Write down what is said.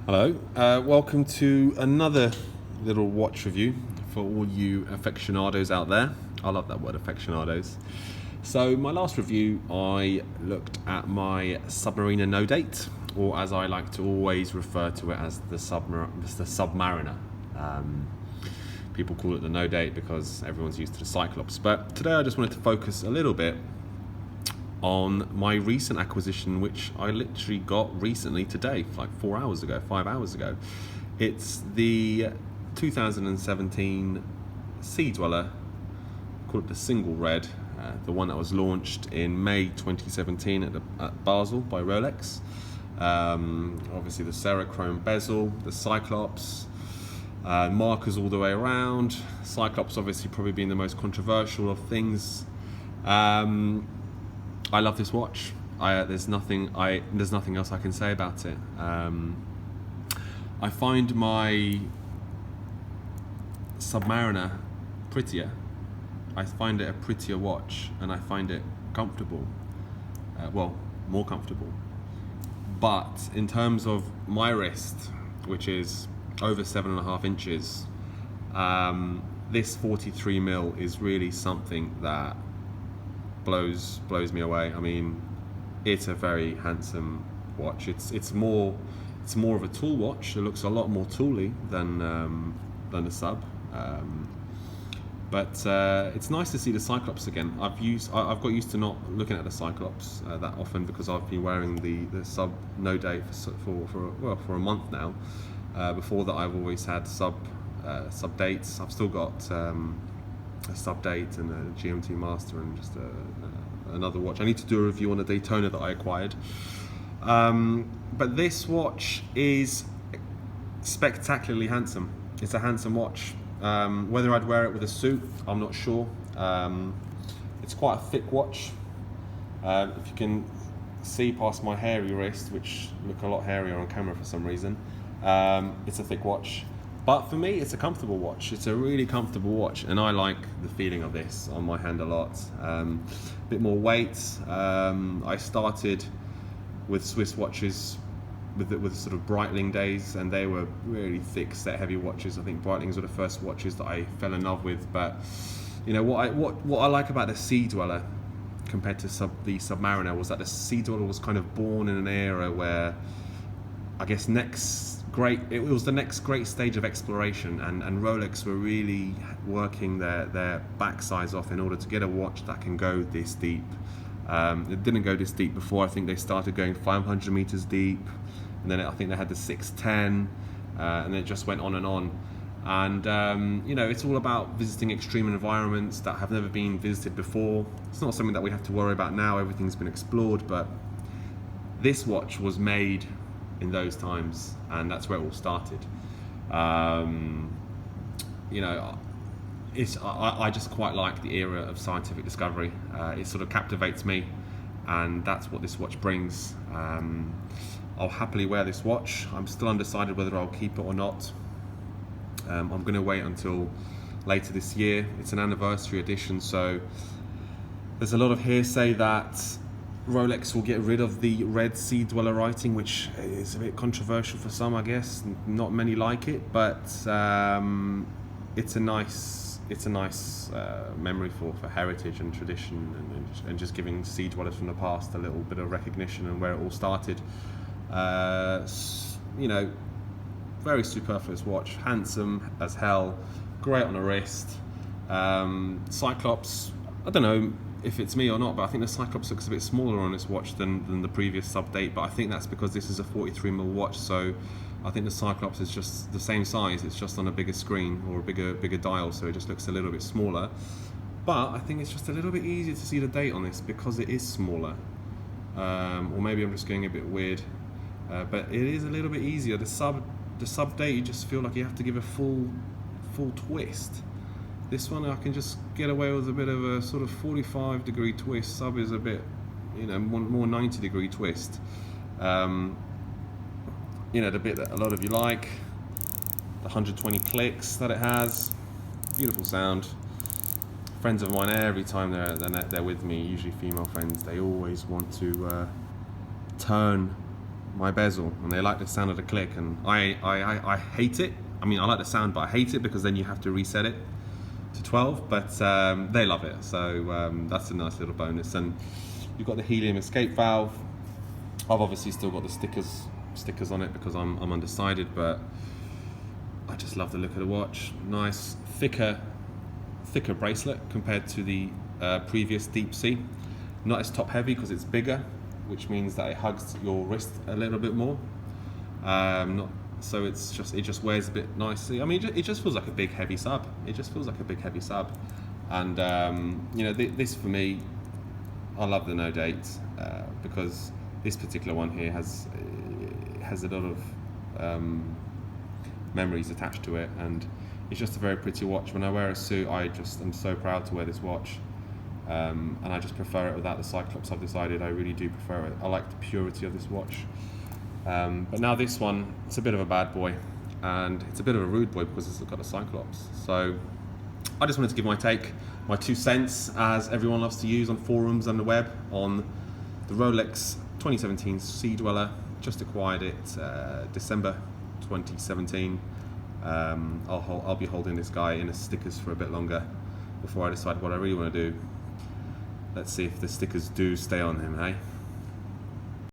Hello, welcome to another little watch review for all you aficionados out there. I love that word, aficionados. So my last review, I looked at my Submariner No Date, or as I like to always refer to it as the Submariner. People call it the No Date because everyone's used to the Cyclops. But today I just wanted to focus a little bit on my recent acquisition, which I literally got recently today, like 5 hours ago. It's the 2017 Sea Dweller, call it the single red, the one that was launched in May 2017 at Basel by Rolex. Obviously the Cerachrome bezel, the Cyclops, markers all the way around. Cyclops obviously probably being the most controversial of things. I love this watch. There's nothing else I can say about it. I find my Submariner prettier. I find it a prettier watch, and I find it comfortable. More comfortable. But in terms of my wrist, which is over 7.5 inches, this 43mm is really something that blows me away. I mean, it's a very handsome watch. It's more of a tool watch. It looks a lot more tooly than the Sub. But it's nice to see the Cyclops again. I've got used to not looking at the Cyclops that often because I've been wearing the Sub No Date for a month now. Before that, I've always had Sub dates. I've still got a Sub Date and a GMT Master and just another watch. I need to do a review on a Daytona that I acquired. But this watch is spectacularly handsome. It's a handsome watch. Whether I'd wear it with a suit, I'm not sure. It's quite a thick watch. If you can see past my hairy wrist, which look a lot hairier on camera for some reason, it's a thick watch. But for me, it's a comfortable watch. It's a really comfortable watch, and I like the feeling of this on my hand a lot. A bit more weight. I started with Swiss watches with sort of Breitling days, and they were really thick, set, heavy watches. I think Breitlings were the first watches that I fell in love with. But you know what I like about the Sea Dweller compared to the Submariner was that the Sea Dweller was kind of born in an era where I guess it was the next great stage of exploration, and Rolex were really working their backsides off in order to get a watch that can go this deep. It didn't go this deep before. I think they started going 500 meters deep, and then I think they had the 610, and it just went on and on. And it's all about visiting extreme environments that have never been visited before. It's not something that we have to worry about now. Everything's been explored, but this watch was made in those times, and that's where it all started. I just quite like the era of scientific discovery. It sort of captivates me, and that's what this watch brings. I'll happily wear this watch. I'm still undecided whether I'll keep it or not. I'm going to wait until later this year. It's an anniversary edition, so there's a lot of hearsay that Rolex will get rid of the red Sea Dweller writing, which is a bit controversial for some, I guess. Not many like it, but it's a nice memory for heritage and tradition, and just giving Sea Dwellers from the past a little bit of recognition and where it all started. Very superfluous watch, handsome as hell, great on the wrist. Cyclops, I don't know if it's me or not, but I think the Cyclops looks a bit smaller on this watch than the previous Sub Date, but I think that's because this is a 43mm watch, so I think the Cyclops is just the same size. It's just on a bigger screen or a bigger dial, so it just looks a little bit smaller. But I think it's just a little bit easier to see the date on this because it is smaller. Or maybe I'm just going a bit weird, but it is a little bit easier. The Sub Date, you just feel like you have to give a full twist. This one I can just get away with a bit of a sort of 45-degree twist. Sub is a bit, more 90-degree twist. The bit that a lot of you like, the 120 clicks that it has, beautiful sound. Friends of mine, every time they're with me, usually female friends, they always want to turn my bezel, and they like the sound of the click, and I hate it. I mean, I like the sound, but I hate it because then you have to reset it to 12, but they love it, so that's a nice little bonus. And you've got the helium escape valve. I've obviously still got the stickers on it because I'm undecided, but I just love the look of the watch. Nice, thicker bracelet compared to the previous Deep Sea. Not as top heavy because it's bigger, which means that it hugs your wrist a little bit more. So it just wears a bit nicely. I mean, it just feels like a big heavy sub. It just feels like a big heavy sub, and you know, this for me, I love the No Date because this particular one here has a lot of memories attached to it, and it's just a very pretty watch. When I wear a suit, I'm so proud to wear this watch, and I just prefer it without the Cyclops. I've decided I really do prefer it. I like the purity of this watch. But now this one, it's a bit of a bad boy, and it's a bit of a rude boy because it's got a Cyclops. So I just wanted to give my 2 cents, as everyone loves to use on forums and the web, on the Rolex 2017 Sea Dweller. Just acquired it December 2017. I'll be holding this guy in his stickers for a bit longer before I decide what I really want to do. Let's see if the stickers do stay on him, hey?